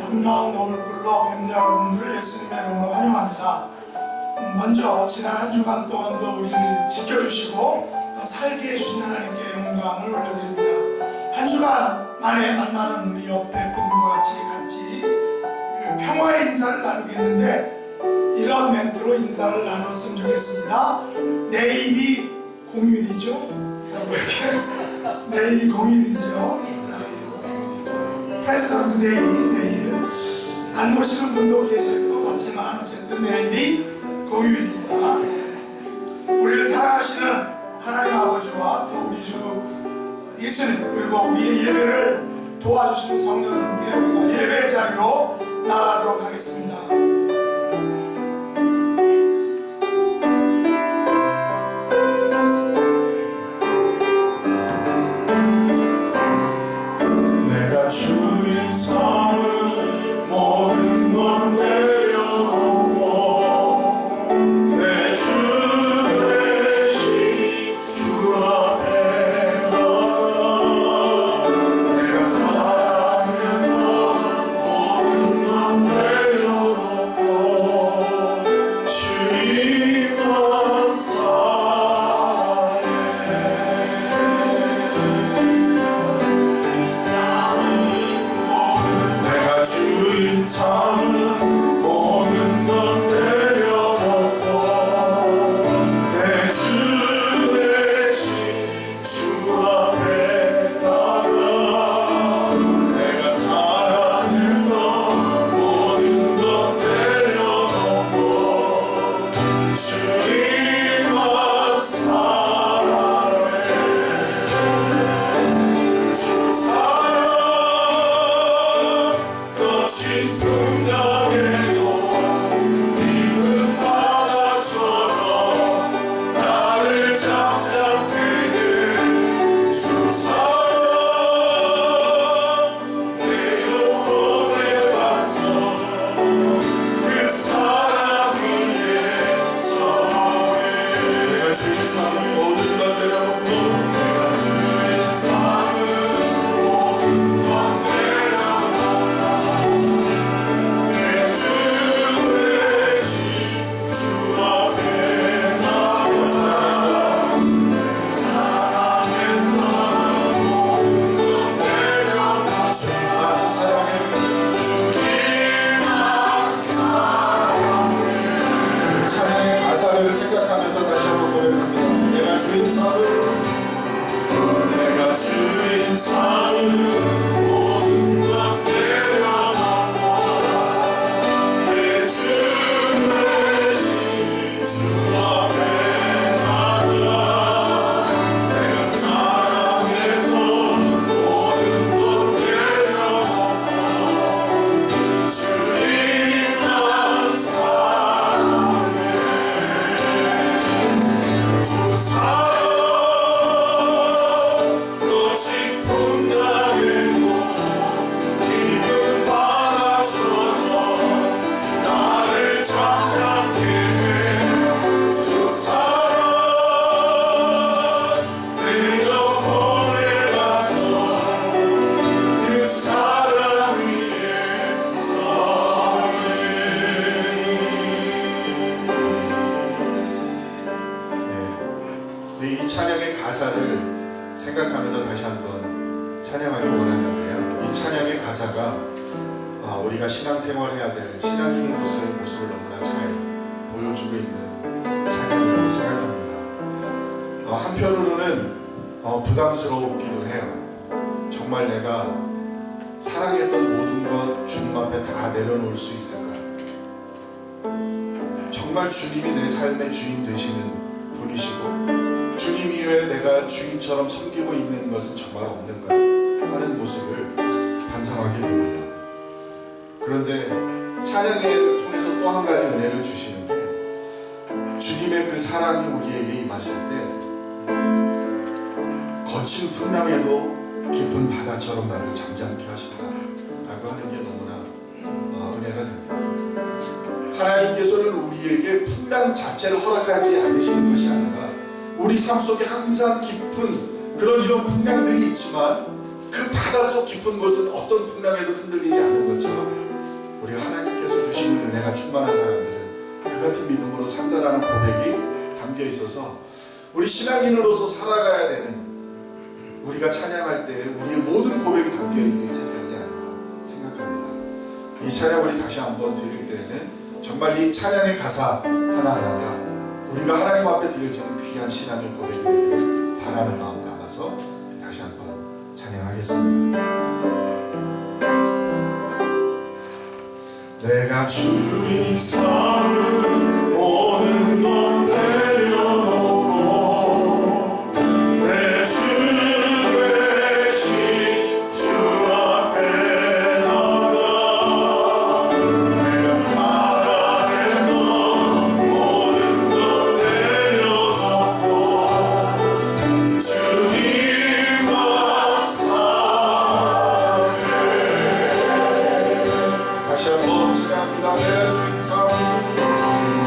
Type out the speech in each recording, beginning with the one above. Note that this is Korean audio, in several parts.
아름다운 얼굴로 뵙는 여러분들을 예수님의 이름으로 환영합니다. 먼저 지난 한 주간 동안도 우리를 지켜주시고 또 살게 해주신 하나님께 영광을 올려드립니다. 한 주간 만에 만나는 우리 옆에 분들과 같이 평화의 인사를 나누겠는데 이런 멘트로 인사를 나눴으면 좋겠습니다. 내일이 공휴일이죠? 내일이 공휴일이죠? 프레지던트 데이, 내일 안 오시는 분도 계실 것 같지만 어쨌든 내일이 공휴일입니다. 우리를 사랑하시는 하나님 아버지와 또 우리 주 예수님 그리고 우리의 예배를 도와주시는 성령님께 우리가 예배의 자리로 나아가도록 하겠습니다. 이 찬양의 가사를 생각하면서 다시 한번 찬양하기 원하는데요. 이 찬양의 가사가 우리가 신앙생활 해야 될 신앙인의 모습을 너무나 잘 보여주고 있는 찬양이라고 생각합니다. 한편으로는 부담스럽기도 해요. 정말 내가 사랑했던 모든 것 주님 앞에 다 내려놓을 수 있을까? 정말 주님이 내 삶의 주인 되시는 분이시고 주님 이외에 내가 주인처럼 섬기고 있는 것은 정말 없는가 하는 모습을 반성하게 됩니다. 그런데 찬양을 통해서 또 한 가지 은혜를 주시는 게 주님의 그 사랑이 우리에게 임하실 때 거친 풍랑에도 깊은 바다처럼 나를 잠잠케 하신다 라고 하는 게 너무나 은혜가 됩니다. 하나님께서는 우리에게 풍랑 자체를 허락하지 않으시는 것이 아니라 우리 삶 속에 항상 깊은 이런 풍랑들이 있지만 그 바닷속 깊은 곳은 어떤 풍랑에도 흔들리지 않는 것처럼 우리 하나님께서 주시는 은혜가 충만한 사람들은 그 같은 믿음으로 산다라는 고백이 담겨 있어서 우리 신앙인으로서 살아가야 되는, 우리가 찬양할 때 우리의 모든 고백이 담겨 있는 찬양이 아닌가 생각합니다. 이 찬양 우리 다시 한번 드릴 때에는 정말 이 찬양의 가사 하나하나가 우리가 하나님 앞에 들려지는 귀한 신앙의 고백이기를 바라는 마음 담아서 다시 한번 찬양하겠습니다. 내가 주님 삼은 모든 것 내려놓고 내 주 대신 주 앞에 나가 내가 살아내던 모든 것 내려놓고 주님만 사랑해. 다시 한번 찬양합니다. 내 주님 삼은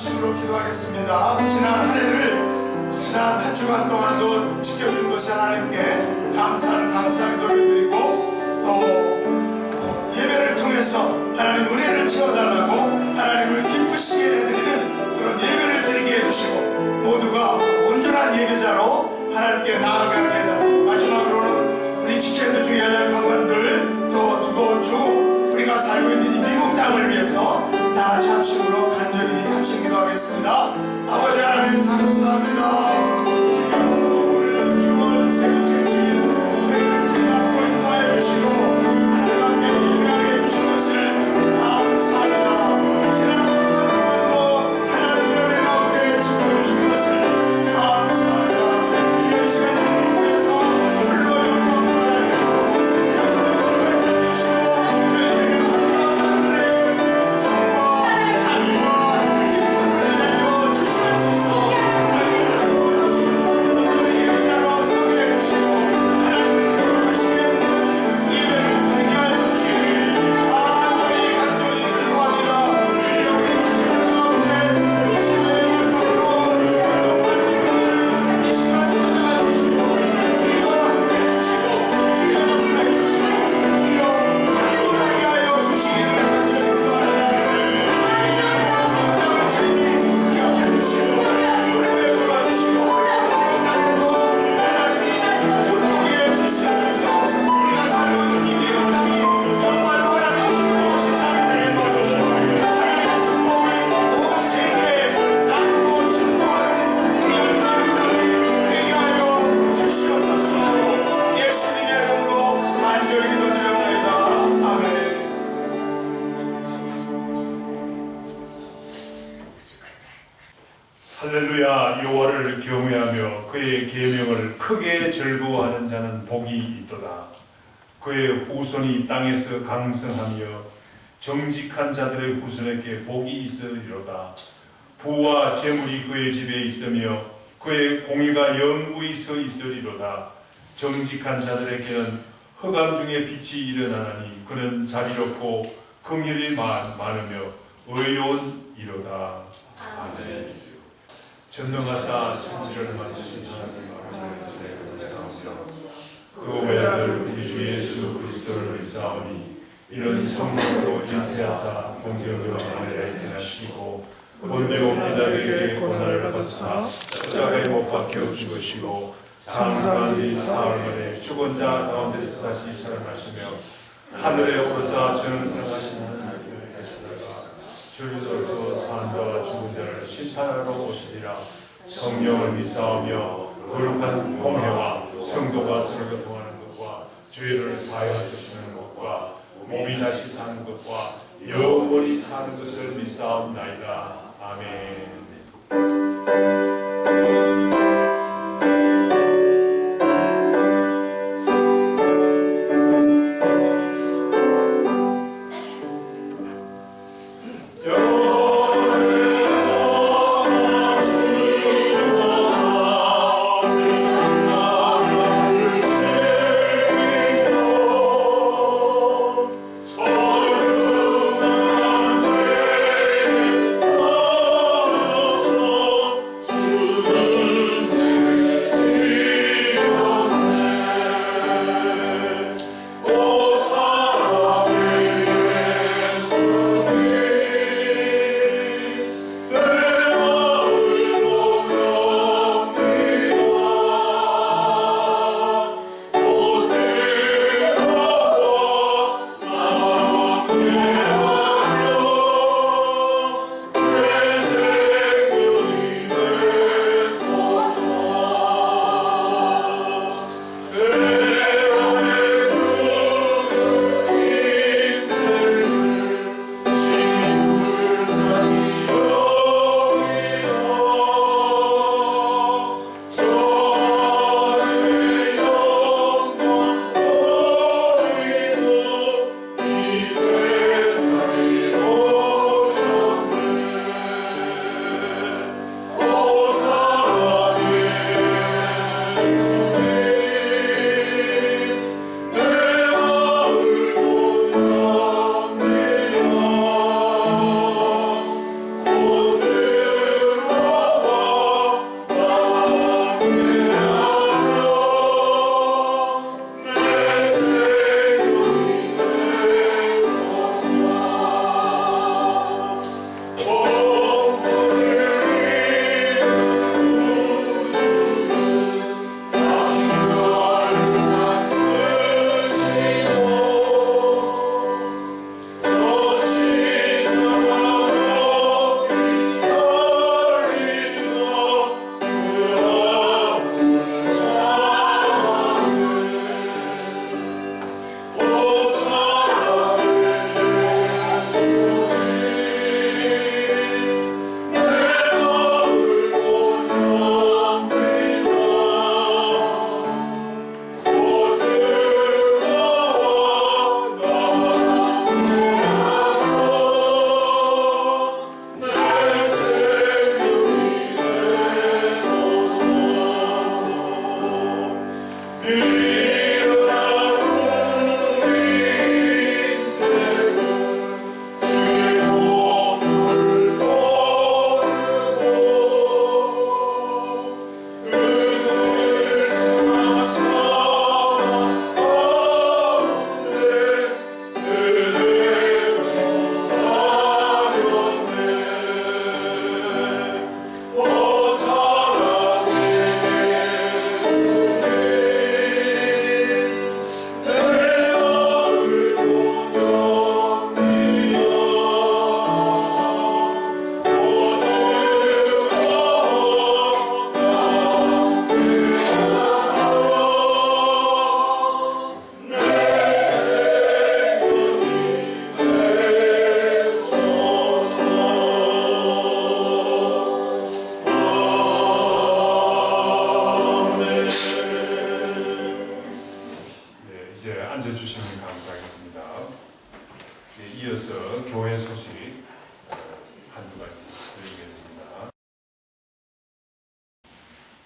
합심으로 기도하겠습니다. 지난 한 주간 동안도 지켜준 것이 하나님께 감사 기도를 드리고 또 예배를 통해서 하나님 은혜를 채워달라고 하나님을 기쁘시게 해드리는 그런 예배를 드리게 해주시고 모두가 온전한 예배자로 하나님께 나아가게 해달라고 마지막으로는 우리 지켜준 중에 강관들 또 두고 주 우리가 살고 있는 이 미국 땅을 위해서 다 같이 합심으로 간절히 합심 기도하겠습니다. 아버지 하나님 감사합니다. 주여 오늘 6월 세 번째 주일 저희를 주님과 인도하여 주시고 하나님 앞에 예배하게 해주신 것을 감사합니다. 지난 하루도 하나님과 내 가운데 지켜주신 것을 감사합니다. 주의 시간을 통해서 홀로 영광 받아주시고 영광을 받아주시고 저희에게 놀라운 하늘의 성과 자비와 기쁨을 내려 주시옵소서. 할렐루야. 여호와를 경외하며 그의 계명을 크게 즐거워하는 자는 복이 있도다. 그의 후손이 땅에서 강성하며 정직한 자들의 후손에게 복이 있으리로다. 부와 재물이 그의 집에 있으며 그의 공의가 영구히 서 있으리로다. 정직한 자들에게는 흑암 중에 빛이 일어나나니 그는 자비롭고 긍휼이 많으며 의로운 이로다. 아멘. 전능하사 천지를 만드신 하나님 아버지를 믿사옵나니 그 외아들 우리 주 예수 그리스도를 믿사오니 이는 성령으로 잉태하사 동정으로 하늘에 태어나시고 본디오 빌라도에게 고난을 받으사 십자가에 못 박혀 죽으시고 장사한 지 사흘 만에 죽은 자 가운데서 다시 살아나시며 하늘에 오르사 저는 평하신 하나님을 계시다가 주로서 산 자와 죽은 자를 심판하러 오시리라. 성령을 믿사오며 거룩한 공회와 성도가 서로 교통하는 것과 죄를 사하여 주시는 것과 몸이 다시 사는 것과 영원히 사는 것을 믿사옵나이다. 아멘. Oh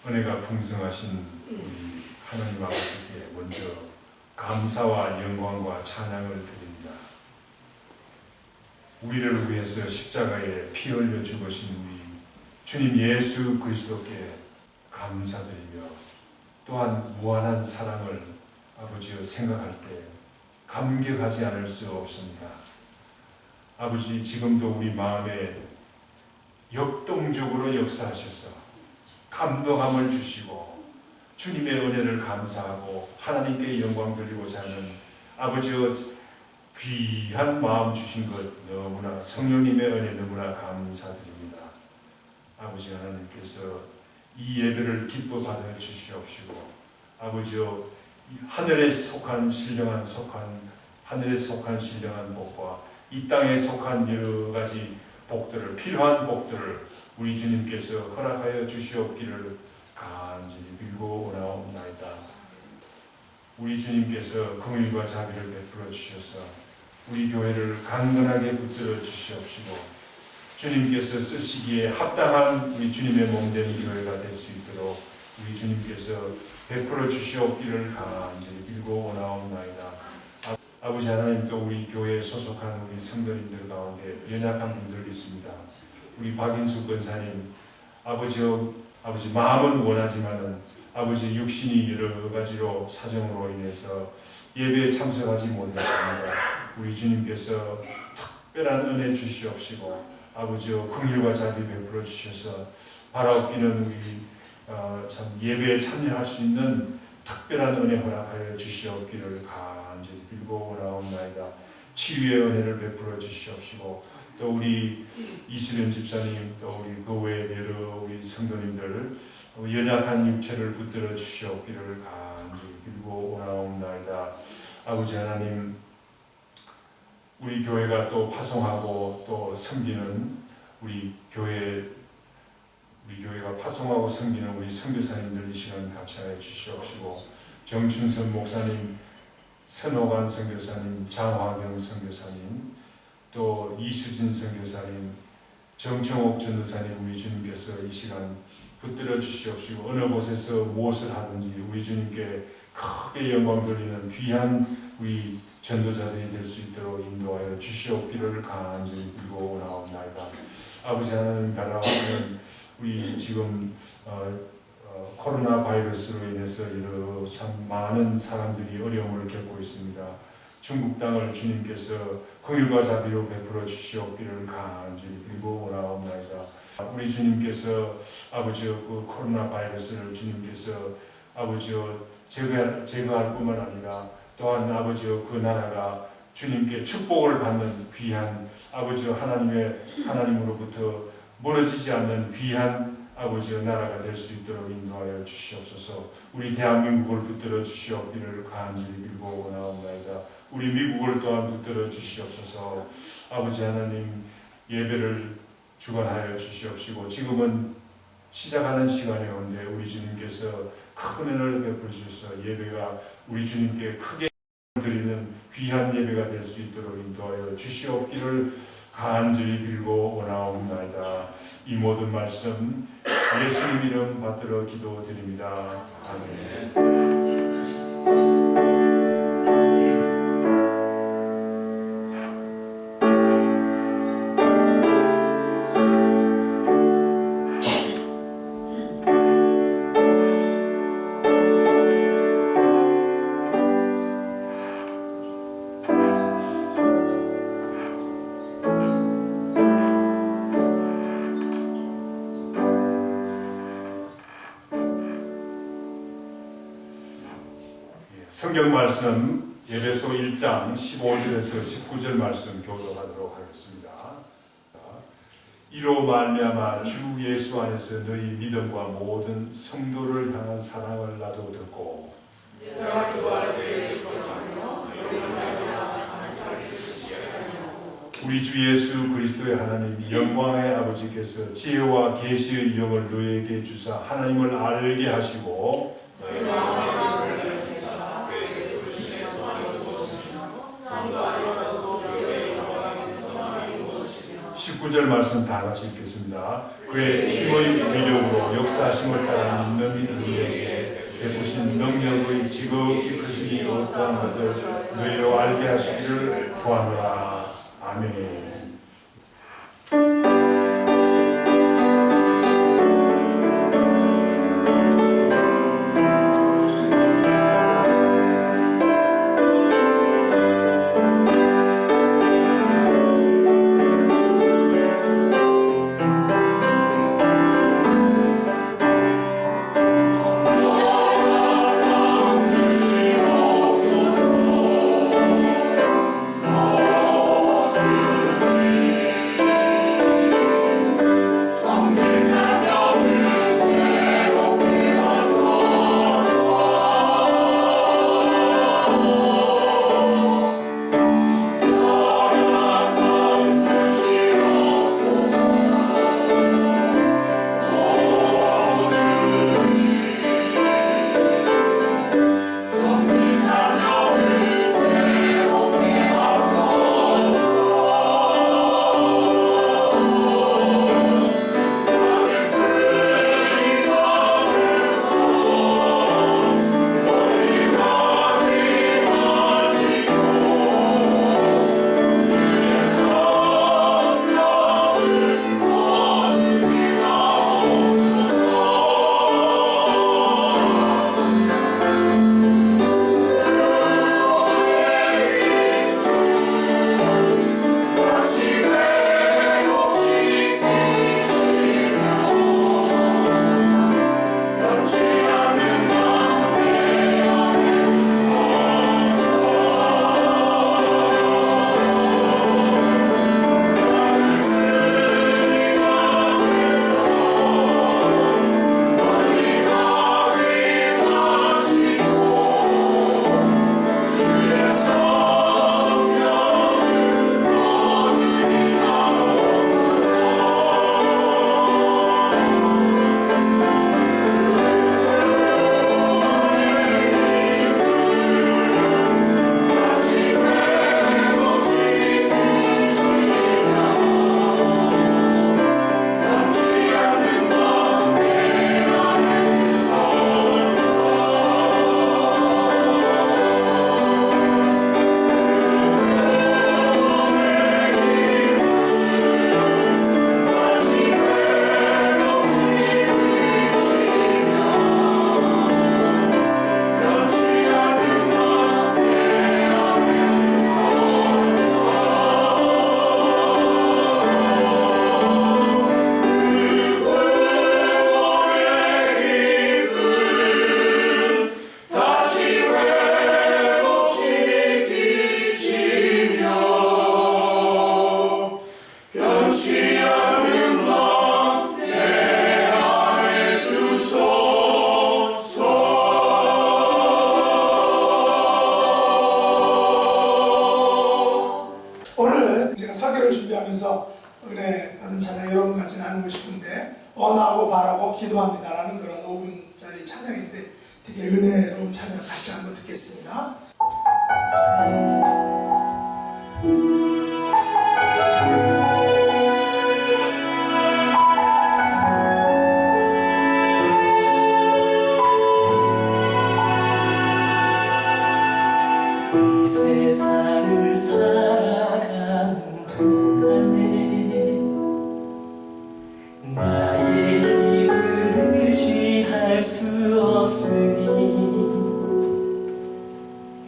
은혜가 풍성하신 우리 하나님 아버지께 먼저 감사와 영광과 찬양을 드립니다. 우리를 위해서 십자가에 피 흘려 죽으신 우리 주님 예수 그리스도께 감사드리며 또한 무한한 사랑을 아버지여 생각할 때 감격하지 않을 수 없습니다. 아버지, 지금도 우리 마음에 역동적으로 역사하셔서 감동함을 주시고 주님의 은혜를 감사하고 하나님께 영광 드리고자 하는 아버지여 귀한 마음 주신 것 너무나 성령님의 은혜 너무나 감사드립니다. 아버지 하나님께서 이 예배를 기뻐 받아 주시옵시고 아버지여 하늘에 속한 신령한 복과 이 땅에 속한 여러 가지 복들을 필요한 복들을 우리 주님께서 허락하여 주시옵기를 간절히 빌고 원하옵나이다. 우리 주님께서 긍휼과 자비를 베풀어 주셔서 우리 교회를 강건하게 붙들어 주시옵시고 주님께서 쓰시기에 합당한 우리 주님의 몸된 교회가 될 수 있도록 우리 주님께서 베풀어 주시옵기를 간절히 빌고 원하옵나이다. 아버지 하나님, 또 우리 교회에 소속한 우리 성도님들 가운데 연약한 분들 있습니다. 우리 박인숙 권사님, 아버지 마음은 원하지만은 아버지 육신이 여러 가지로 사정으로 인해서 예배에 참석하지 못했습니다. 우리 주님께서 특별한 은혜 주시옵시고 아버지여 긍휼과 자비 베풀어 주셔서 바라옵기는 우리 참 예배에 참여할 수 있는 특별한 은혜 허락하여 주시옵기를 간절히 빌고 원하옵나이다. 치유의 은혜를 베풀어 주시옵시고 또 우리 이수련 집사님, 또 우리 그 외 여러 우리 성도님들 연약한 육체를 붙들어 주시옵기를 간절히 빌고 원하옵나이다. 아버지 하나님, 우리 교회가 또 파송하고 또 섬기는 우리 교회가 파송하고 섬기는 우리 선교사님들 이 시간 같이 하여 주시옵시고 정춘선 목사님, 선호관 선교사님, 장화경 선교사님, 또 이수진 선교사님, 정청옥 전도사님 우리 주님께서 이 시간 붙들어 주시옵시고 어느 곳에서 무엇을 하든지 우리 주님께 크게 영광 돌리는 귀한 우리 전도자들이 될 수 있도록 인도하여 주시옵기를 간절히 빌고 나옵나이다. 아버지 하나님, 바라오는 우리 지금 코로나 바이러스로 인해서 여러 참 많은 사람들이 어려움을 겪고 있습니다. 중국 땅을 주님께서 긍휼과 자비로 베풀어 주시옵기를 간절히 빌고 나옵나이다. 우리 주님께서 아버지여 그 코로나 바이러스를 주님께서 아버지여 제거할 뿐만 아니라 또한 아버지여 그 나라가 주님께 축복을 받는 귀한 아버지여 하나님으로부터 멀어지지 않는 귀한 아버지여 나라가 될 수 있도록 인도하여 주시옵소서. 우리 대한민국을 붙들어 주시옵기를 간절히 빌고 원하옵나이다. 우리 미국을 또한 붙들어 주시옵소서. 아버지 하나님, 예배를 주관하여 주시옵시고 지금은 시작하는 시간이 온데 우리 주님께서 큰 은혜를 베풀어 주셔서 예배가 우리 주님께 크게 드리는 귀한 예배가 될 수 있도록 인도하여 주시옵기를 간절히 빌고 원하옵나이다. 이 모든 말씀 예수님 이름 받들어 기도드립니다. 아멘. 성경 말씀 에베소 1장 15절에서 19절 말씀 교독하도록 하겠습니다. 이로 말미암아 주 예수 안에서 너희 믿음과 모든 성도를 향한 사랑을 나도 듣고 우리 주 예수 그리스도의 하나님 영광의 아버지께서 지혜와 계시의 영을 너희에게 주사 하나님을 알게 하시고 19절 19절 말씀 다 같이 읽겠습니다. 그의 힘의 위력으로 역사하심을 따라 믿는 이들에게 베푸신 능력의 지극히 크심이 어떠한 것을 너희로 알게 하시기를 구하노라. 아멘. 은혜 받은 찬양 여러분 같이 나누고 싶은데 언하고 바라고 기도합니다라는 그런 5분짜리 찬양인데 되게 은혜로운 찬양 같이 한번 듣겠습니다. 이 세상을 살아가는 동안에 나의 힘을 의지할 수 없으니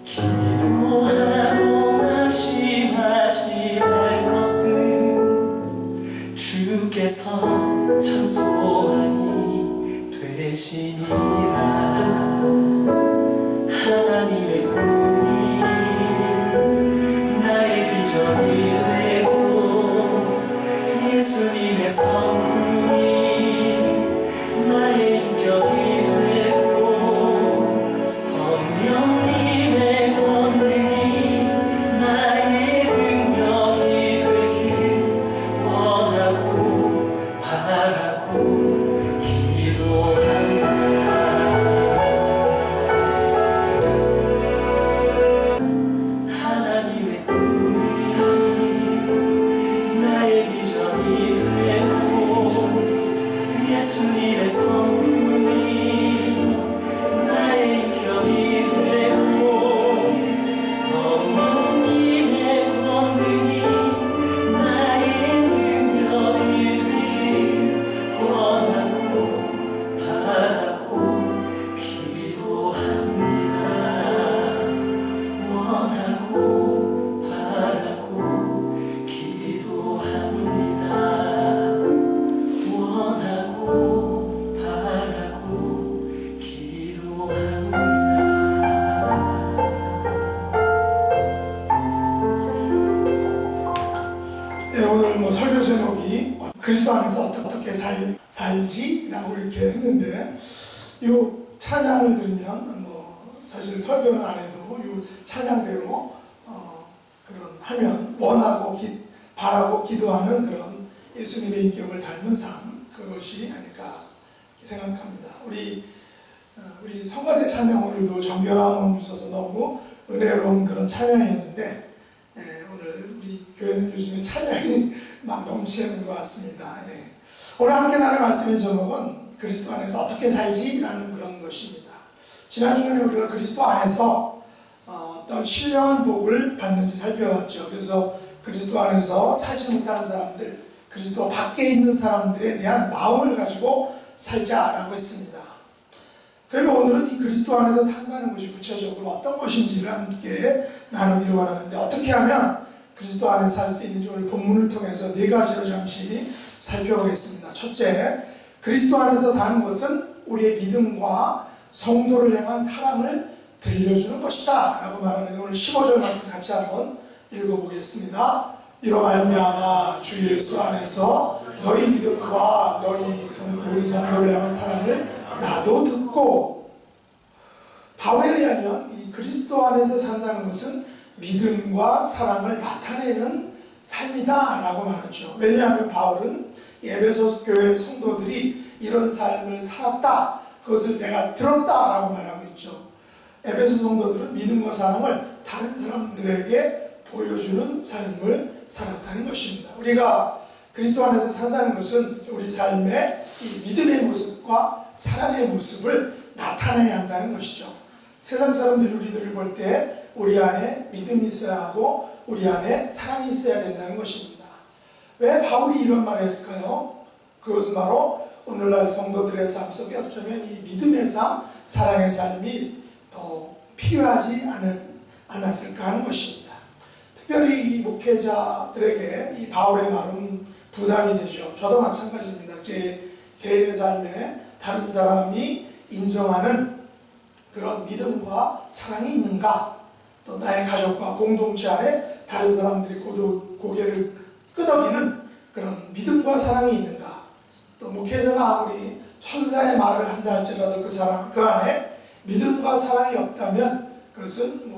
기도하고 낙심하지 말 것은 주께서 참 소망이 되시니라. 하나님의 꿈이 나의 비전이 되고 예수님의 성품이 나의 인격이 되고 살지라고 이렇게 했는데, 이 찬양을 들으면 사실 설교는 안 해도 이 찬양대로 그런 하면 원하고 바라고 기도하는 그런 예수님의 인격을 닮은 삶, 그것이 아닐까 생각합니다. 우리 성가대 찬양 오늘도 정결한 마음 주셔서 너무 은혜로운 그런 찬양이었는데, 오늘 우리 교회는 요즘에 찬양이 막 넘치는 것 같습니다. 오늘 함께 나눌 말씀의 제목은 그리스도 안에서 어떻게 살지라는 그런 것입니다. 지난 주간에 우리가 그리스도 안에서 어떤 신령한 복을 받는지 살펴봤죠. 그래서 그리스도 안에서 살지 못하는 사람들, 그리스도 밖에 있는 사람들에 대한 마음을 가지고 살자라고 했습니다. 그러면 오늘은 이 그리스도 안에서 산다는 것이 구체적으로 어떤 것인지를 함께 나누기로 하는데, 어떻게 하면 그리스도 안에 살 수 있는지 오늘 본문을 통해서 4가지로 잠시 살펴보겠습니다. 첫째, 그리스도 안에서 사는 것은 우리의 믿음과 성도를 향한 사랑을 들려주는 것이다 라고 말하는데, 오늘 15절 말씀 같이 한번 읽어보겠습니다. 이로 말미암아 주 예수 안에서 너희 믿음과 너희 성도를 향한 사랑을 나도 듣고. 바울에 의하면 이 그리스도 안에서 산다는 것은 믿음과 사랑을 나타내는 삶이다 라고 말하죠. 왜냐하면 바울은 에베소 교회 성도들이 이런 삶을 살았다, 그것을 내가 들었다 라고 말하고 있죠. 에베소 성도들은 믿음과 사랑을 다른 사람들에게 보여주는 삶을 살았다는 것입니다. 우리가 그리스도 안에서 산다는 것은 우리 삶의 이 믿음의 모습과 사랑의 모습을 나타내야 한다는 것이죠. 세상 사람들이 우리들을 볼 때 우리 안에 믿음이 있어야 하고 우리 안에 사랑이 있어야 된다는 것입니다. 왜 바울이 이런 말을 했을까요? 그것은 바로 오늘날 성도들의 삶 속에 어쩌면 이 믿음의 삶, 사랑의 삶이 더 필요하지 않았을까 하는 것입니다. 특별히 이 목회자들에게 이 바울의 말은 부담이 되죠. 저도 마찬가지입니다. 제 개인의 삶에 다른 사람이 인정하는 그런 믿음과 사랑이 있는가, 또 나의 가족과 공동체 안에 다른 사람들이 고개를 끄덕이는 그런 믿음과 사랑이 있는가, 또 목회자가 아무리 천사의 말을 한다 할지라도 그 안에 믿음과 사랑이 없다면 그것은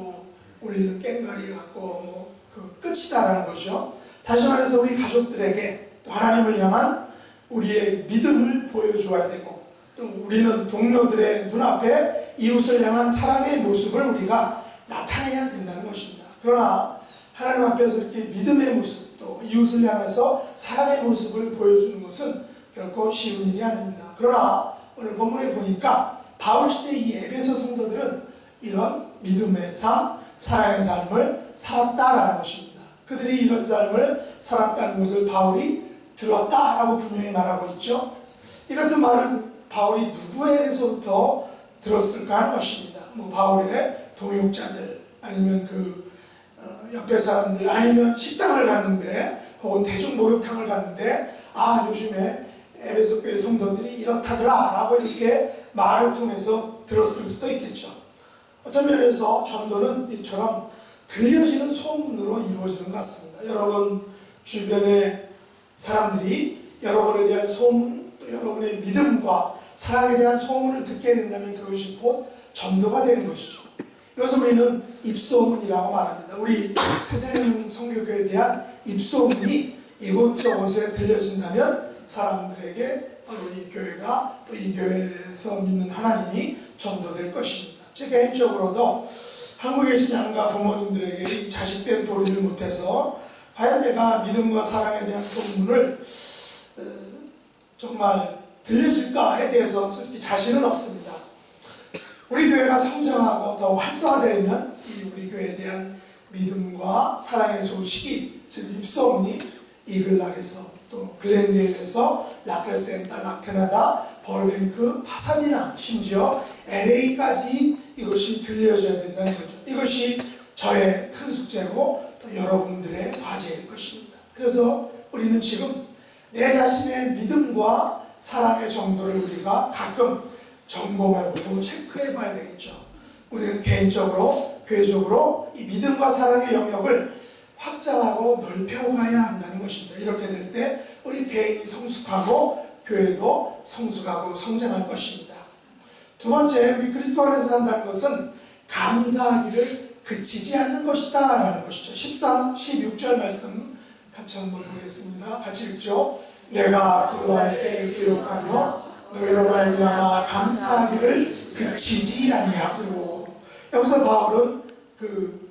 울리는 꽹과리 같고 그 끝이다라는 거죠. 다시 말해서 우리 가족들에게 또 하나님을 향한 우리의 믿음을 보여줘야 되고, 또 우리는 동료들의 눈앞에 이웃을 향한 사랑의 모습을 우리가 나타내야 된다는 것입니다. 그러나 하나님 앞에서 이렇게 믿음의 모습, 또 이웃을 향해서 사랑의 모습을 보여주는 것은 결코 쉬운 일이 아닙니다. 그러나 오늘 본문에 보니까 바울 시대 이 에베소 성도들은 이런 믿음의 삶, 사랑의 삶을 살았다라는 것입니다. 그들이 이런 삶을 살았다는 것을 바울이 들었다라고 분명히 말하고 있죠. 이 같은 말을 바울이 누구에게서부터 들었을까 하는 것입니다. 바울의 동역자들, 아니면 옆에 사람들, 아니면 식당을 갔는데, 혹은 대중 목욕탕을 갔는데, 요즘에 에베소 교회 성도들이 이렇다더라 라고 이렇게 말을 통해서 들었을 수도 있겠죠. 어떤 면에서 전도는 이처럼 들려지는 소문으로 이루어지는 것 같습니다. 여러분 주변의 사람들이 여러분에 대한 소문, 또 여러분의 믿음과 사랑에 대한 소문을 듣게 된다면 그것이 곧 전도가 되는 것이죠. 이것을 우리는 입소문이라고 말합니다. 우리 새생명 성교교회에 대한 입소문이 이곳저곳에 들려진다면 사람들에게 바로 이 교회가, 또 이 교회에서 믿는 하나님이 전도될 것입니다. 제 개인적으로도 한국에 계신 양가 부모님들에게 이 자식된 도리를 못해서 과연 내가 믿음과 사랑에 대한 소문을 정말 들려질까에 대해서 솔직히 자신은 없습니다. 우리 교회가 성장하고 더 활성화되면 우리 교회에 대한 믿음과 사랑의 소식이, 즉 입소문이 이글락에서, 또 글렌데일에서, 라크레센타, 라캐나다, 벌뱅크, 파사디나, 심지어 LA까지 이것이 들려져야 된다는 거죠. 이것이 저의 큰 숙제고 또 여러분들의 과제일 것입니다. 그래서 우리는 지금 내 자신의 믿음과 사랑의 정도를 우리가 가끔 점검해보고 체크해봐야 되겠죠. 우리는 개인적으로, 교회적으로 이 믿음과 사랑의 영역을 확장하고 넓혀가야 한다는 것입니다. 이렇게 될 때 우리 개인이 성숙하고 교회도 성숙하고 성장할 것입니다. 두 번째, 우리 그리스도 안에서 산다는 것은 감사하기를 그치지 않는 것이다 라는 것이죠. 13, 16절 말씀 같이 한번 보겠습니다. 같이 읽죠. 내가 기도할 때 기록하며 너희로 말미암아 감사하기를 그치지 아니하고. 여기서 바울은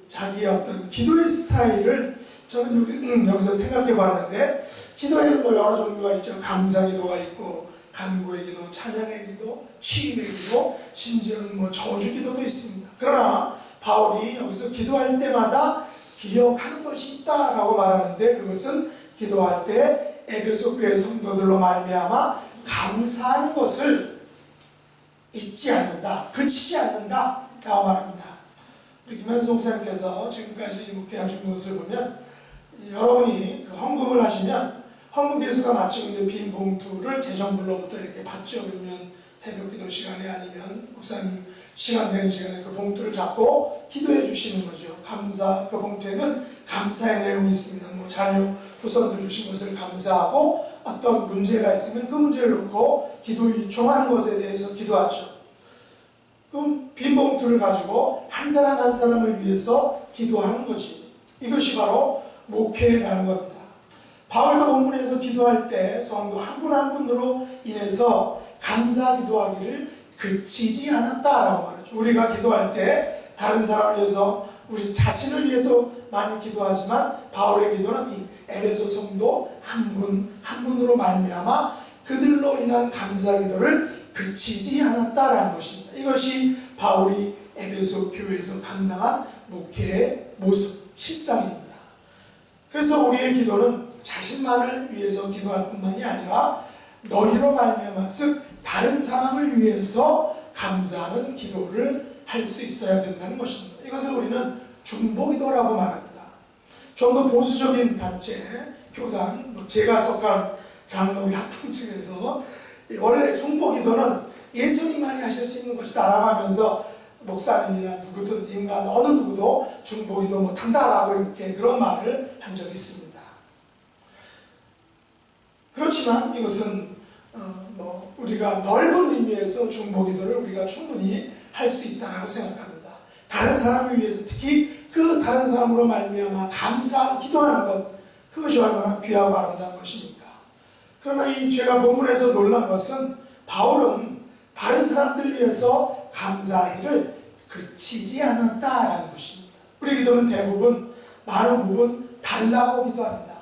자기의 어떤 기도의 스타일을 저는 여기서 생각해 봤는데, 기도에는 뭐 여러 종류가 있죠. 감사 기도가 있고, 간구의 기도, 찬양의 기도, 취임의 기도, 심지어는 뭐 저주 기도도 있습니다. 그러나 바울이 여기서 기도할 때마다 기억하는 것이 있다라고 말하는데, 그것은 기도할 때 에베소 교회 성도들로 말미암아 감사하는 것을 잊지 않는다, 그치지 않는다 라고 말합니다. 우리 김한수 목사님께서 지금까지 목회하신 것을 보면, 여러분이 그 헌금을 하시면 헌금 개수가 마치고 이제 빈 봉투를 재정부로부터 이렇게 받죠. 그러면 새벽 기도 시간에 아니면 목사님 시간 되는 시간에 그 봉투를 잡고 기도해 주시는 거죠. 감사, 그 봉투에는 감사의 내용이 있습니다. 뭐 자녀 후손들 주신 것을 감사하고, 어떤 문제가 있으면 그 문제를 놓고 기도 요청하는 것에 대해서 기도하죠. 그럼 빈 봉투를 가지고 한 사람 한 사람을 위해서 기도하는 거지. 이것이 바로 목회라는 겁니다. 바울도 본문에서 기도할 때 성도 한 분 한 분으로 인해서 감사 기도하기를 그치지 않았다라고 말하죠. 우리가 기도할 때 다른 사람을 위해서, 우리 자신을 위해서 많이 기도하지만, 바울의 기도는 이 에베소 성도 한 분 한 분으로 말미암아 그들로 인한 감사 기도를 그치지 않았다라는 것입니다. 이것이 바울이 에베소 교회에서 감당한 목회의 모습, 실상입니다. 그래서 우리의 기도는 자신만을 위해서 기도할 뿐만이 아니라 너희로 말미암아, 즉 다른 사람을 위해서 감사하는 기도를 할 수 있어야 된다는 것입니다. 이것을 우리는 중보기도라고 말합니다. 좀 더 보수적인 단체, 교단, 제가 속한 장로교 합동층에서 원래 중보기도는 예수님만이 하실 수 있는 것이다 라고 하면서, 목사님이나 누구든 인간 어느 누구도 중보기도 못한다라고 이렇게 그런 말을 한 적이 있습니다. 그렇지만 이것은 우리가 넓은 의미에서 중보기도를 우리가 충분히 할 수 있다고 생각합니다. 다른 사람을 위해서, 특히 그 다른 사람으로 말미암아 감사하는 기도하는 것, 그것이 얼마나 귀하고 아름다운 것입니까? 그러나 제가 본문에서 놀란 것은, 바울은 다른 사람들 위해서 감사하기를 그치지 않았다라는 것입니다. 우리 기도는 대부분, 많은 부분 달라고 기도합니다.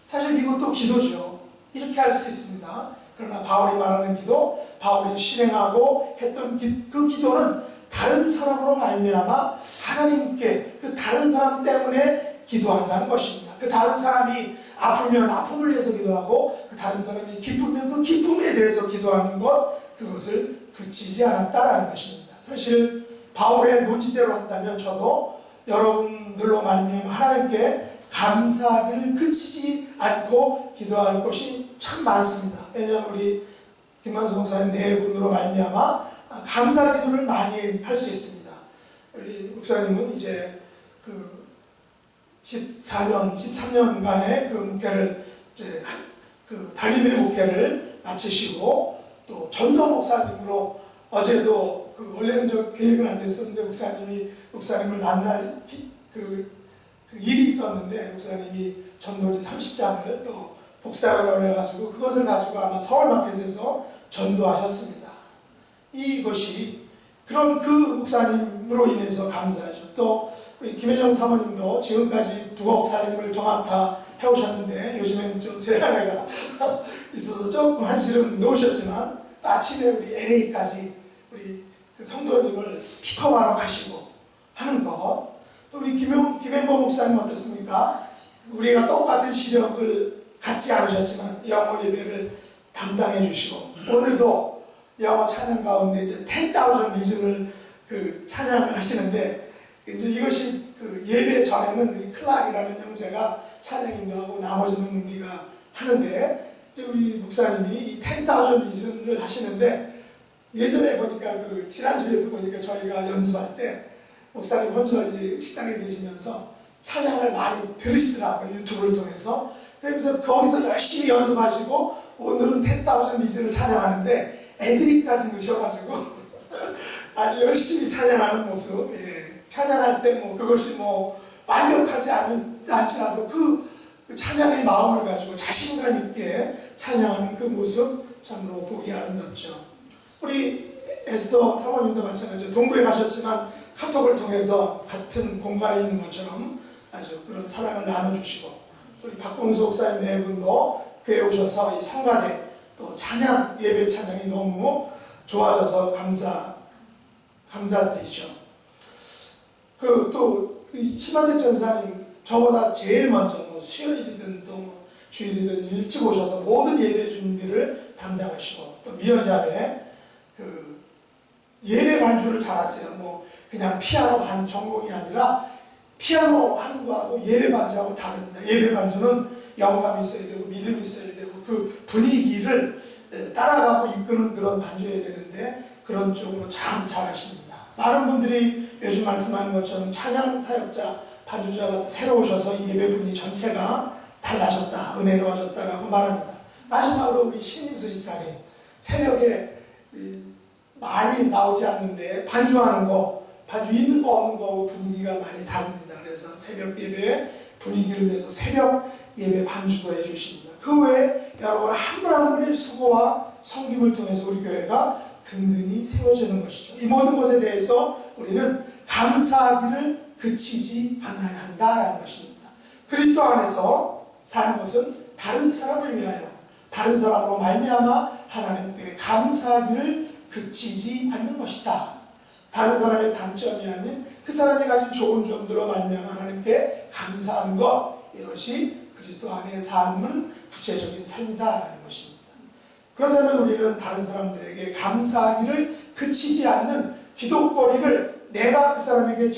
사실 이것도 기도죠. 이렇게 할 수 있습니다. 그러나 바울이 말하는 기도, 바울이 실행하고 했던 그 기도는 다른 사람으로 말미암아 하나님께, 그 다른 사람 때문에 기도한다는 것입니다. 그 다른 사람이 아프면 아픔을 위해서 기도하고, 그 다른 사람이 기쁘면 그 기쁨에 대해서 기도하는 것, 그것을 그치지 않았다라는 것입니다. 사실 바울의 논지대로 한다면 저도 여러분들로 말미암아 하나님께 감사하기를 그치지 않고 기도할 것이 참 많습니다. 왜냐하면 우리 김만수 목사님 네 분으로 말미암아 감사 기도를 많이 할 수 있습니다. 우리 목사님은 이제 14년, 13년간의 그 목회를, 이제 담임의 목회를 마치시고, 또 전도 목사님으로, 어제도 원래는 저 계획은 안 됐었는데 목사님을 만날 일이 있었는데, 목사님이 전도지 30장을 또 복사를 해가지고 그것을 가지고 아마 서울마켓에서 전도하셨습니다. 이것이 그런 그 목사님으로 인해서 감사하죠. 또 우리 김혜정 사모님도 지금까지 부엌 살림을 도맡아 해오셨는데, 요즘엔 좀 재난해가 있어서 조금 한시름 놓으셨지만, 아침에 우리 LA까지 우리 그 성도님을 픽업하러 가시고 하는 것. 또 우리 김행보 목사님 어떻습니까? 우리가 똑같은 시력을 갖지 않으셨지만 영어 예배를 담당해 주시고, 오늘도 영어 찬양 가운데 이제 10,000 리즌을 찬양을 하시는데, 이제 이것이 예배 전에는 우리 클락이라는 형제가 찬양 인도하고 나머지는 우리가 하는데, 이제 우리 목사님이 이 10,000 리즌을 하시는데, 예전에 보니까 지난주에도 보니까 저희가 연습할 때 목사님 혼자 이제 식당에 계시면서 찬양을 많이 들으시더라고요. 유튜브를 통해서. 그러면서 거기서 열심히 연습하시고 오늘은 10,000 리즈를 찬양하는데 애드립까지 넣으셔가지고 아주 열심히 찬양하는 모습. 예. 찬양할 때 뭐 그것이 뭐 완벽하지 않지라도 그 찬양의 마음을 가지고 자신감 있게 찬양하는 그 모습 참으로 보기 아름답죠. 우리 에스더 사모님도 마찬가지로 동부에 가셨지만 카톡을 통해서 같은 공간에 있는 것처럼 아주 그런 사랑을 나눠주시고, 우리 박봉수 목사님 네 분도 교회에 오셔서 이 성가대 또 찬양 예배 찬양이 너무 좋아져서 감사드리죠. 또 심한택 전사님 저보다 제일 먼저 뭐 수요일이든 또 주일이든 일찍 오셔서 모든 예배 준비를 담당하시고, 또 미연자매 그 예배 반주를 잘하세요. 뭐 그냥 피아노 반 전공이 아니라 피아노 하는 거하고 예배 반주하고 다릅니다. 예배 반주는 영감이 있어야 되고 믿음이 있어야 되고 그 분위기를 따라가고 이끄는 그런 반주여야 되는데 그런 쪽으로 참 잘하십니다. 많은 분들이 요즘 말씀하는 것처럼 찬양 사역자, 반주자가 새로 오셔서 이 예배 분위기 전체가 달라졌다, 은혜로워졌다라고 말합니다. 마지막으로 우리 신민수 집사님, 새벽에 많이 나오지 않는데 반주하는 거, 반주 있는 거 없는 거 분위기가 많이 다릅니다. 그래서 새벽 예배 분위기를 위해서 새벽 예배 반주도 해주십니다. 그 외에 여러분 한 분 한 분의 수고와 섬김을 통해서 우리 교회가 든든히 세워지는 것이죠. 이 모든 것에 대해서 우리는 감사하기를 그치지 않아야 한다라는 것입니다. 그리스도 안에서 사는 것은 다른 사람을 위하여, 다른 사람으로 말미암아 하나님께 감사하기를 그치지 않는 것이다. 다른 사람의 단점이 아닌 그 사람이 가진 좋은 점들로 말미암아 하나님께 감사하는 것, 이것이 그리스도 안의 삶은 구체적인 삶이다라는 것입니다. 그렇다면 우리는 다른 사람들에게 감사하기를 그치지 않는 기독거리를 내가 그 사람에게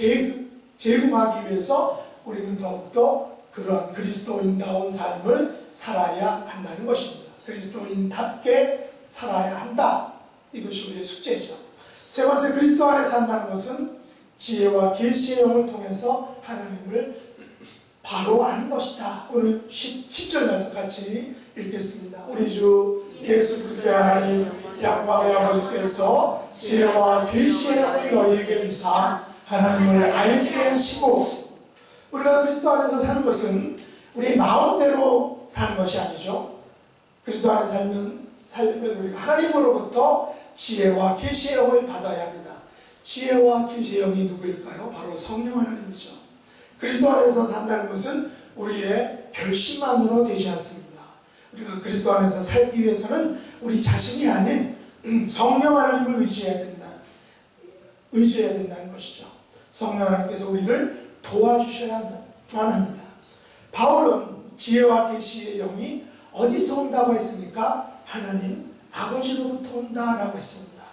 제공하기 위해서 우리는 더욱더 그런 그리스도인다운 삶을 살아야 한다는 것입니다. 그리스도인답게 살아야 한다. 이것이 우리의 숙제죠. 세 번째, 그리스도 안에 산다는 것은 지혜와 계시의 영을 통해서 하나님을 바로 아는 것이다. 오늘 17절 말씀 같이 읽겠습니다. 우리 주 예수 그리스도의 하나님 영광의 아버지께서 지혜와 계시의 영을 너희에게 주사 하나님을 알게 하시고, 우리가 그리스도 안에서 사는 것은 우리 마음대로 사는 것이 아니죠. 그리스도 안에 살려면 우리가 하나님으로부터 지혜와 계시의 영을 받아야 합니다. 지혜와 계시의 영이 누구일까요? 바로 성령 하나님이죠. 그리스도 안에서 산다는 것은 우리의 결심만으로 되지 않습니다. 우리가 그리스도 안에서 살기 위해서는 우리 자신이 아닌 성령 하나님을 의지해야 된다는 것이죠. 성령 하나님께서 우리를 도와주셔야만 합니다. 바울은 지혜와 계시의 영이 어디서 온다고 했습니까? 하나님 아버지로부터 온다라고 했습니다.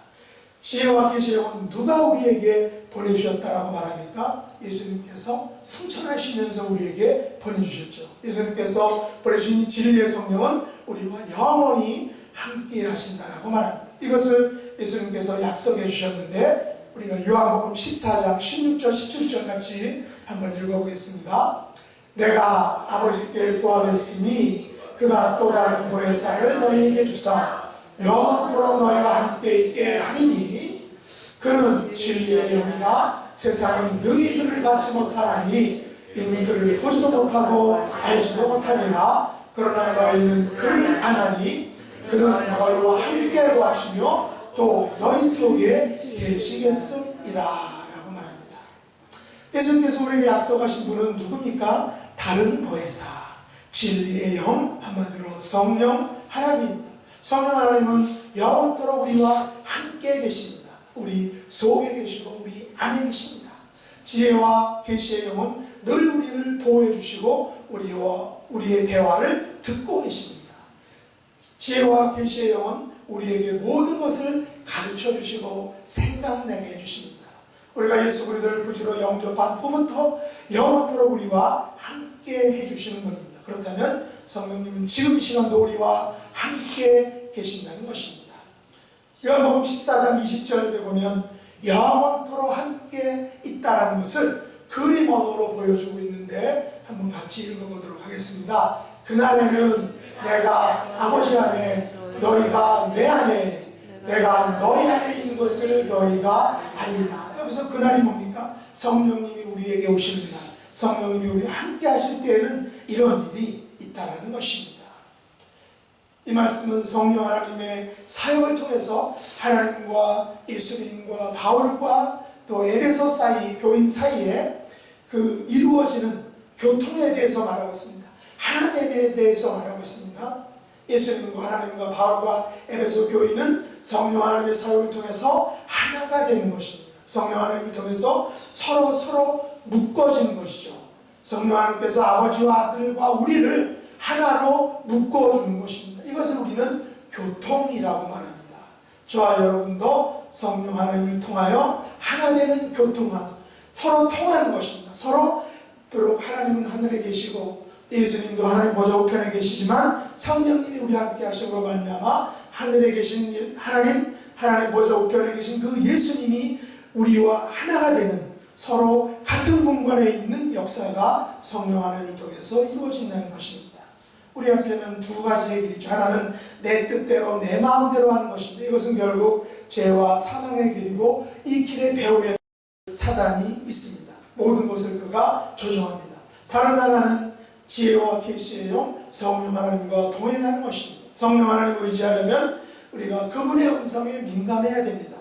지혜와 계시의 영은 누가 우리에게 보내주셨다라고 말합니까? 예수님께서 승천하시면서 우리에게 보내주셨죠. 예수님께서 보내주신 이 진리의 성령은 우리와 영원히 함께 하신다라고 말합니다. 이것을 예수님께서 약속해 주셨는데, 우리가 요한복음 14장 16절 17절 같이 한번 읽어보겠습니다. 내가 아버지께 구하였으니 그가 또 다른 보혜사를 너희에게 주사 영원토록 너희와 함께 있게 하리니 그는 진리의 영이라 세상은 능히 그를 받지 못하나니 이는 그를 보지도 못하고 알지도 못하니라. 그러나 너희는 그를 아나니 그는 너희와 함께 거하시며 또 너희 속에 계시겠음이라 라고 말합니다. 예수님께서 우리에게 약속하신 분은 누굽니까? 다른 보혜사, 진리의 영, 한마디로 성령 하나님입니다. 성령 하나님은 영원토록 우리와 함께 계십니다. 우리 속에 계시고 우리 안에 계십니다. 지혜와 계시의 영은 늘 우리를 보호해 주시고 우리의 대화를 듣고 계십니다. 지혜와 계시의 영은 우리에게 모든 것을 가르쳐 주시고 생각나게 해주십니다. 우리가 예수 그리스도를 구주로 영접한 후부터 영원토록 우리와 함께 해주시는 분입니다. 그렇다면 성령님은 지금 이 시간도 우리와 함께 계신다는 것입니다. 요한복음 14장 20절에 보면 영원토록 함께 있다는 것을 그림 언어로 보여주고 있는데 한번 같이 읽어보도록 하겠습니다. 그날에는 내가 아버지 안에 너희가 내 안에 내가 너희 안에 있는 것을 너희가 알리라. 여기서 그날이 뭡니까? 성령님이 우리에게 오시는 날, 성령님이 우리와 함께 하실 때에는 이런 일이 있다라는 것입니다. 이 말씀은 성령 하나님의 사역을 통해서 하나님과 예수님과 바울과 또 에베소 사이, 교인 사이에 그 이루어지는 교통에 대해서 말하고 있습니다. 하나됨에 대해서 말하고 있습니다. 예수님과 하나님과 바울과 에베소 교인은 성령 하나님의 사역을 통해서 하나가 되는 것입니다. 성령 하나님을 통해서 서로 묶어지는 것이죠. 성령 하나님께서 아버지와 아들과 우리를 하나로 묶어주는 것입니다. 이것을 우리는 교통이라고 말합니다. 저와 여러분도 성령 하나님을 통하여 하나 되는 교통함, 서로 통하는 것입니다. 서로 비록 하나님은 하늘에 계시고 예수님도 하나님 보좌 우편에 계시지만 성령님이 우리와 함께 하심으로 말미암아 하늘에 계신 하나님 보좌 우편에 계신 그 예수님이 우리와 하나가 되는, 서로 같은 공간에 있는 역사가 성령 하나님을 통해서 이루어진다는 것입니다. 우리 앞에는 두 가지의 길이죠. 하나는 내 뜻대로 내 마음대로 하는 것인데, 이것은 결국 죄와 사망의 길이고, 이 길의 배후에 사단이 있습니다. 모든 것을 그가 조종합니다. 다른 하나는 지혜와 계시의 영 성령 하나님과 동행하는 것입니다. 성령 하나님을 의지하려면 우리가 그분의 음성에 민감해야 됩니다.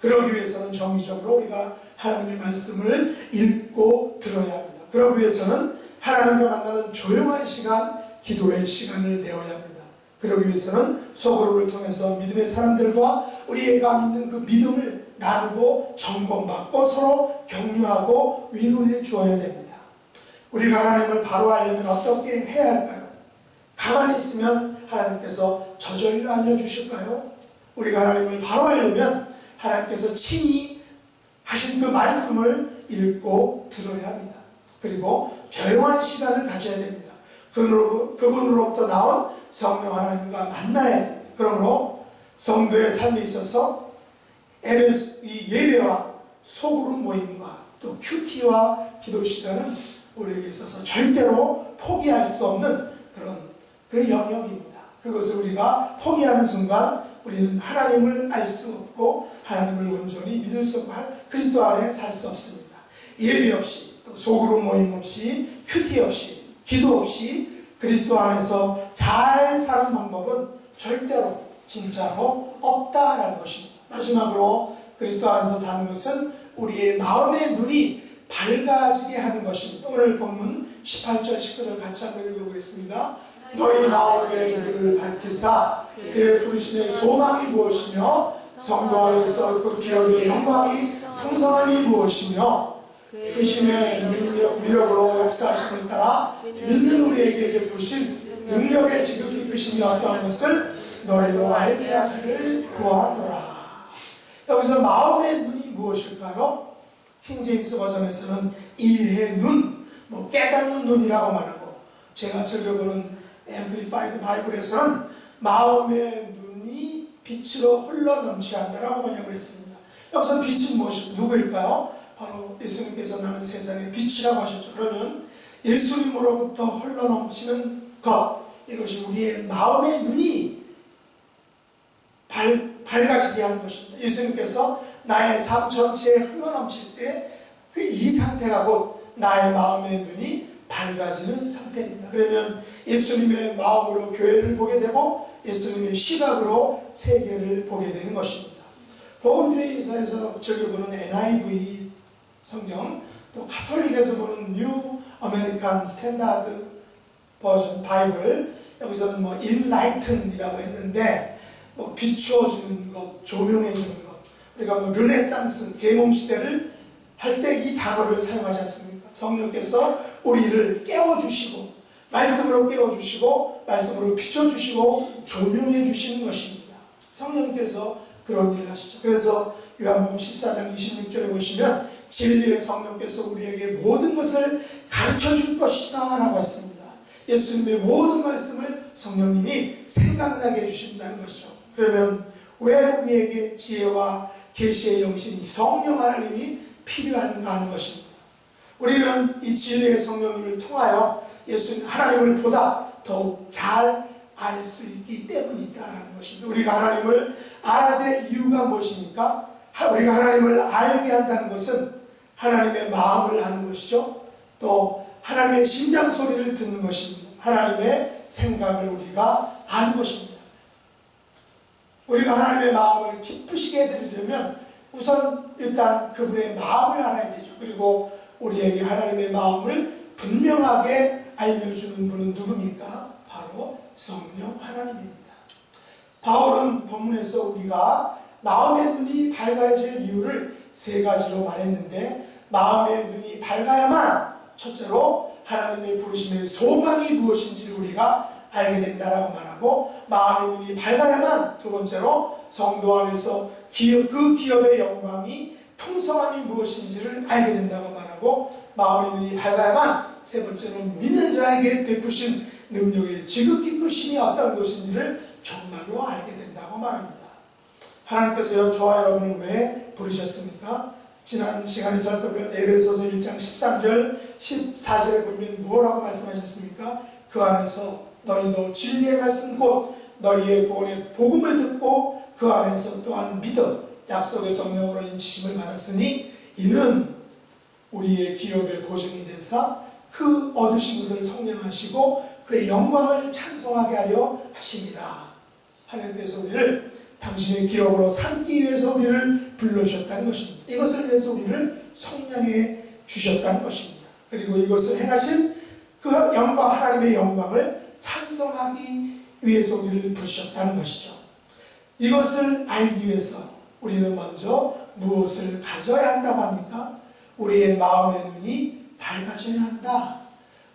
그러기 위해서는 정기적으로 우리가 하나님의 말씀을 읽고 들어야 합니다. 그러기 위해서는 하나님과 만나는 조용한 시간, 기도의 시간을 내어야 합니다. 그러기 위해서는 소그룹을 통해서 믿음의 사람들과 우리가 믿는 그 믿음을 나누고 점검받고 서로 격려하고 위로해 주어야 됩니다. 우리가 하나님을 바로 알려면 어떻게 해야 할까요? 가만히 있으면 하나님께서 저절로 알려주실까요? 우리가 하나님을 바로 알려면 하나님께서 친히 하신 그 말씀을 읽고 들어야 합니다. 그리고 조용한 시간을 가져야 됩니다. 그분으로부터 나온 성령 하나님과 만나야 됩니다. 그러므로 성도의 삶에 있어서 이 예배와 소그룹 모임과 또 큐티와 기도 시간은 우리에게 있어서 절대로 포기할 수 없는 그 영역입니다. 그것을 우리가 포기하는 순간 우리는 하나님을 알 수 없고 하나님을 온전히 믿을 수 없고 그리스도 안에 살 수 없습니다. 예배 없이 또 소그룹 모임 없이 큐티 없이 기도 없이 그리스도 안에서 잘 사는 방법은 절대로 진짜로 없다라는 것입니다. 마지막으로 그리스도 안에서 사는 것은 우리의 마음의 눈이 밝아지게 하는 것입니다. 오늘 본문 18절 19절 같이 한번 읽어보겠습니다. 너희 마음의 눈을 밝히사 그의 부르심의 소망이 무엇이며 성도 안에서 그 기업의 영광이 풍성함이 무엇이며 그 힘의 위력으로 역사하심을 따라 믿는 우리에게 베푸신 능력의 지극히 크심이 어떠한 것을 너희로 알게 하기를 구하노라. 여기서 마음의 눈이 무엇일까요? 킹제임스 버전에서는 이해의 눈, 깨닫는 눈이라고 말하고, 제가 즐겨보는 앰플리파이드 바이블에서는 마음의 눈이 빛으로 흘러 넘치한다라고 번역을 했습니다. 여기서 빛은 누구일까요? 바로 예수님께서 나는 세상의 빛이라고 하셨죠. 그러면 예수님으로부터 흘러 넘치는 것, 이것이 우리의 마음의 눈이 밝아지게 하는 것입니다. 예수님께서 나의 삶 전체에 흘러 넘칠 때 그 이 상태가 곧 나의 마음의 눈이 밝아지는 상태입니다. 그러면 예수님의 마음으로 교회를 보게 되고 예수님의 시각으로 세계를 보게 되는 것입니다. 복음주의에서 즐겨보는 NIV 성경, 또 가톨릭에서 보는 뉴 아메리칸 스탠다드 버전 바이블, 여기서는 인라이튼이라고 했는데 비추어주는 것, 조명해주는 것, 우리가 르네상스 계몽시대를 할 때 이 단어를 사용하지 않습니까? 성령께서 우리를 깨워주시고 말씀으로 깨워주시고 말씀으로 비춰주시고 조명해주시는 것입니다. 성령께서 그런 일을 하시죠. 그래서 요한복음 14장 26절에 보시면 진리의 성령께서 우리에게 모든 것을 가르쳐줄 것이다 라고 했습니다. 예수님의 모든 말씀을 성령님이 생각나게 해주신다는 것이죠. 그러면 왜 우리에게 지혜와 계시의 영신 성령 하나님이 필요한가 하는 것입니다. 우리는 이 진리의 성령님을 통하여 예수님 하나님을 보다 더욱 잘 알 수 있기 때문이다라는 것입니다. 우리가 하나님을 알아야 될 이유가 무엇입니까? 우리가 하나님을 알게 한다는 것은 하나님의 마음을 아는 것이죠. 또 하나님의 심장 소리를 듣는 것입니다. 하나님의 생각을 우리가 아는 것입니다. 우리가 하나님의 마음을 기쁘시게 해드리려면 우선 일단 그분의 마음을 알아야 되죠. 그리고 우리에게 하나님의 마음을 분명하게 알려주는 분은 누굽니까? 바로 성령 하나님입니다. 바울은 본문에서 우리가 마음의 눈이 밝아질 이유를 세 가지로 말했는데, 마음의 눈이 밝아야만 첫째로 하나님의 부르심의 소망이 무엇인지를 우리가 알게 된다라고 말하고, 마음의 눈이 밝아야만 두 번째로 성도 안에서 그 기업의 영광이 풍성함이 무엇인지를 알게 된다고 말하고, 마음의 눈이 밝아야만 세 번째로 믿는 자에게 베푸신 능력의 지극히 크심이 어떤 것인지를 정말로 알게 된다고 말합니다. 하나님께서요, 저와 여러분을 왜 부르셨습니까? 지난 시간에 살펴본 에베소서 1장 13절 14절에 보면 무엇라고 말씀하셨습니까? 그 안에서 너희도 진리의 말씀 곧 너희의 구원의 복음을 듣고 그 안에서 또한 믿어 약속의 성령으로 인치심을 받았으니 이는 우리의 기업의 보증이 되사 그 얻으신 것을 성령하시고 그의 영광을 찬송하게 하려 하십니다. 하나님께서 우리를 당신의 기업으로 삼기 위해서 우리를 불러주셨다는 것입니다. 이것을 위해서 우리를 성령해 주셨다는 것입니다. 그리고 이것을 행하신 그 영광, 하나님의 영광을 찬송하기 위해서 우리를 부르셨다는 것이죠. 이것을 알기 위해서 우리는 먼저 무엇을 가져야 한다고 합니까? 우리의 마음의 눈이 밝아져야 한다.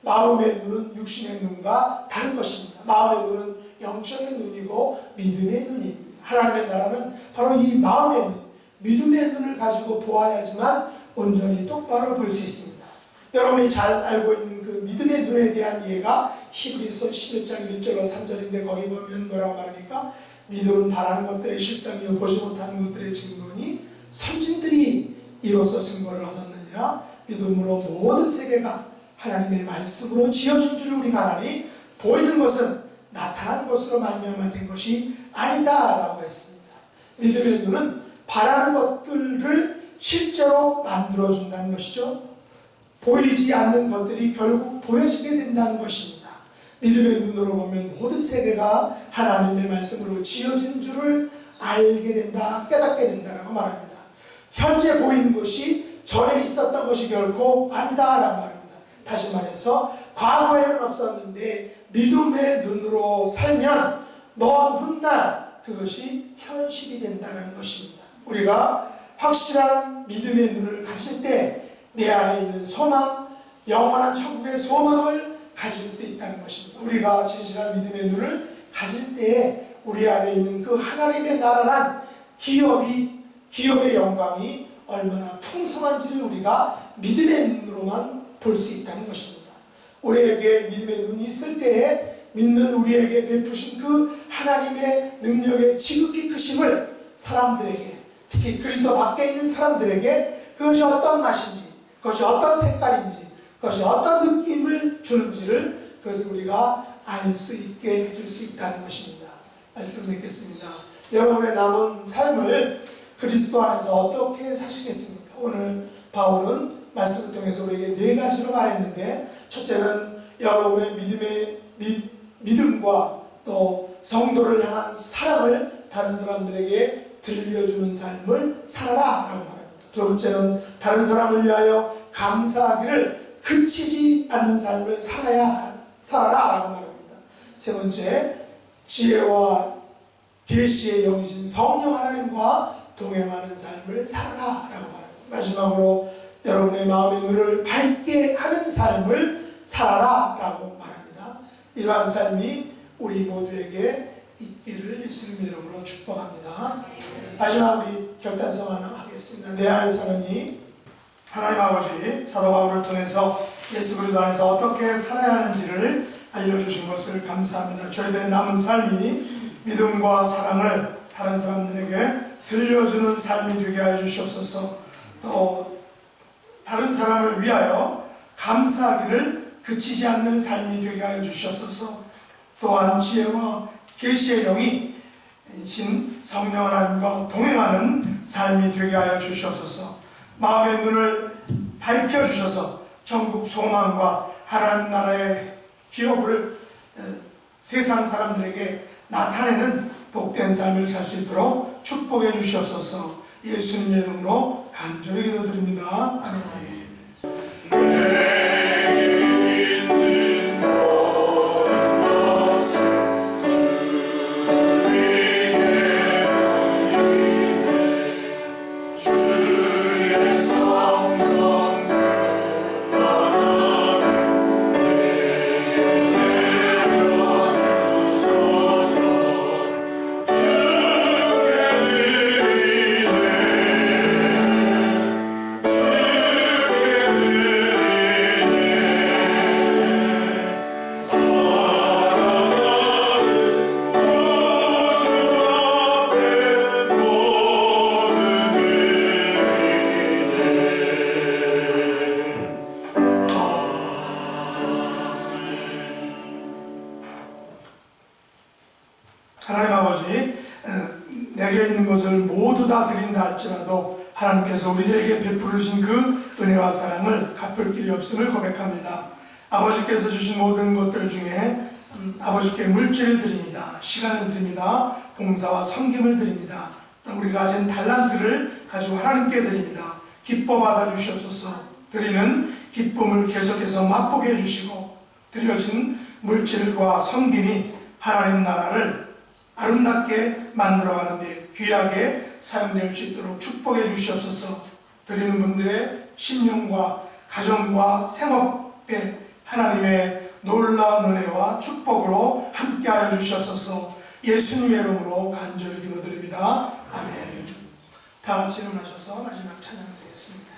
마음의 눈은 육신의 눈과 다른 것입니다. 마음의 눈은 영적인 눈이고 믿음의 눈입니다. 하나님의 나라는 바로 이 마음의 눈, 믿음의 눈을 가지고 보아야지만 온전히 똑바로 볼 수 있습니다. 여러분이 잘 알고 있는 그 믿음의 눈에 대한 이해가 히브리서 11장 1절과 3절인데 거기 보면 뭐라고 말합니까? 믿음은 바라는 것들의 실상이요 보지 못하는 것들의 증거니 선진들이 이로써 증거를 얻었느니라. 믿음으로 모든 세계가 하나님의 말씀으로 지어진 줄을 우리가 아나니 보이는 것은 나타난 것으로 말미암아 된 것이 아니다 라고 했습니다. 믿음의 눈은 바라는 것들을 실제로 만들어준다는 것이죠. 보이지 않는 것들이 결국 보여지게 된다는 것입니다. 믿음의 눈으로 보면 모든 세계가 하나님의 말씀으로 지어진 줄을 알게 된다, 깨닫게 된다라고 말합니다. 현재 보이는 것이 전에 있었던 것이 결코 아니다라고 말합니다. 다시 말해서 과거에는 없었는데 믿음의 눈으로 살면 먼 훗날 그것이 현실이 된다는 것입니다. 우리가 확실한 믿음의 눈을 가질 때 내 안에 있는 소망, 영원한 천국의 소망을 가질 수 있다는 것입니다. 우리가 진실한 믿음의 눈을 가질 때에 우리 안에 있는 그 하나님의 나라란 기업의 영광이 얼마나 풍성한지를 우리가 믿음의 눈으로만 볼 수 있다는 것입니다. 우리에게 믿음의 눈이 있을 때에 믿는 우리에게 베푸신 그 하나님의 능력의 지극히 크심을 사람들에게, 특히 그리스도 밖에 있는 사람들에게 그것이 어떤 맛인지, 그것이 어떤 색깔인지, 그것이 어떤 느낌을 주는지를 그것을 우리가 알 수 있게 해줄 수 있다는 것입니다. 말씀 드리겠습니다. 여러분의 남은 삶을 그리스도 안에서 어떻게 사시겠습니까? 오늘 바울은 말씀을 통해서 우리에게 네 가지로 말했는데, 첫째는 여러분의 믿음과 또 성도를 향한 사랑을 다른 사람들에게 들려주는 삶을 살아라 라고 말합니다. 두 번째는 다른 사람을 위하여 감사하기를 그치지 않는 삶을 살아라 라고 말합니다. 세 번째, 지혜와 계시의 영이신 성령 하나님과 동행하는 삶을 살아라 라고 말합니다. 마지막으로 여러분의 마음의 눈을 밝게 하는 삶을 살아라 라고 말합니다. 이러한 삶이 우리 모두에게 있기를 예수님 이름으로 축복합니다. 마지막 우리 결단성 하나 하겠습니다. 내 안에 사느니 하나님 아버지, 사도 바울을 통해서 예수 그리스도 안에서 어떻게 살아야 하는지를 알려주신 것을 감사합니다. 저희들의 남은 삶이 믿음과 사랑을 다른 사람들에게 들려주는 삶이 되게 하여 주시옵소서. 또 다른 사람을 위하여 감사하기를 그치지 않는 삶이 되게 하여 주시옵소서. 또한 지혜와 계시의 영이 신 성령 하나님과 동행하는 삶이 되게 하여 주시옵소서. 마음의 눈을 밝혀주셔서 전국 소망과 하나님 나라의 기업을 세상 사람들에게 나타내는 복된 삶을 살 수 있도록 축복해 주시옵소서. 예수님 이름으로 간절히 기도드립니다. 아멘. 하나님 아버지, 내게 있는 것을 모두 다 드린다 할지라도 하나님께서 우리들에게 베풀으신 그 은혜와 사랑을 갚을 길이 없음을 고백합니다. 아버지께서 주신 모든 것들 중에 아버지께 물질을 드립니다. 시간을 드립니다. 봉사와 섬김을 드립니다. 우리가 가진 달란트를 가지고 하나님께 드립니다. 기뻐 받아주시옵소서. 드리는 기쁨을 계속해서 맛보게 해주시고 드려진 물질과 섬김이 하나님 나라를 아름답게 만들어가는 데 귀하게 사용될 수 있도록 축복해 주시옵소서. 드리는 분들의 심령과 가정과 생업에 하나님의 놀라운 은혜와 축복으로 함께하여 주시옵소서. 예수님의 이름으로 간절히 기도드립니다. 아멘. 다 같이 일어나셔서 마지막 찬양 드리겠습니다.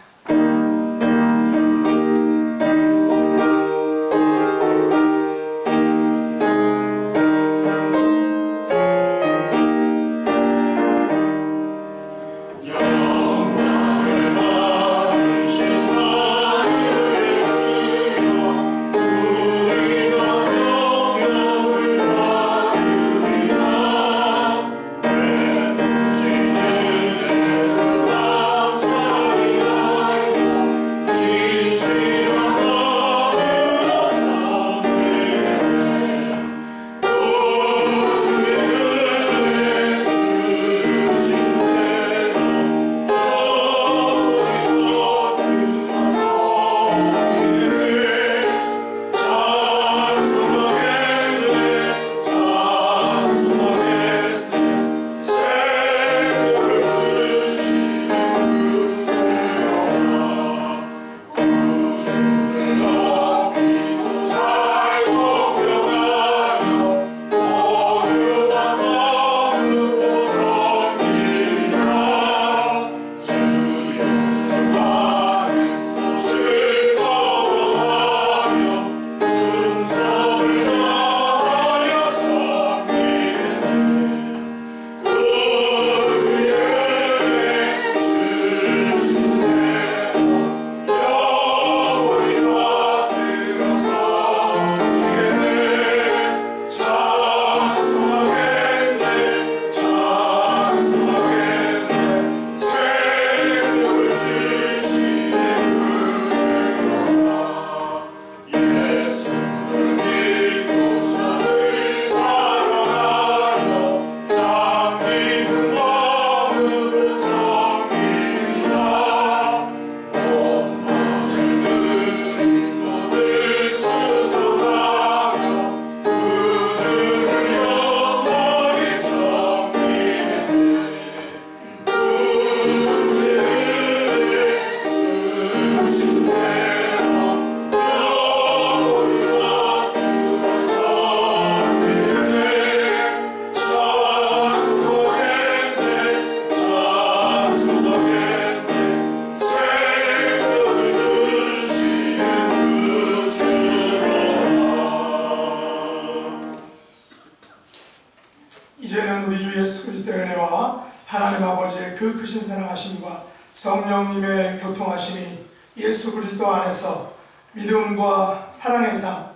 이제는 우리 주 예수 그리스도의 은혜와 하나님 아버지의 그 크신 사랑하심과 성령님의 교통하심이 예수 그리스도 안에서 믿음과 사랑의 삶,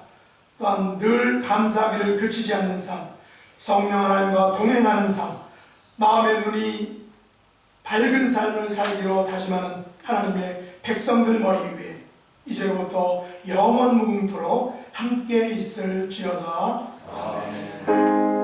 또한 늘 감사하기를 그치지 않는 삶, 성령 하나님과 동행하는 삶, 마음의 눈이 밝은 삶을 살기로 다짐하는 하나님의 백성들 머리 위에 이제부터 영원 무궁토록 함께 있을지어다. 아멘.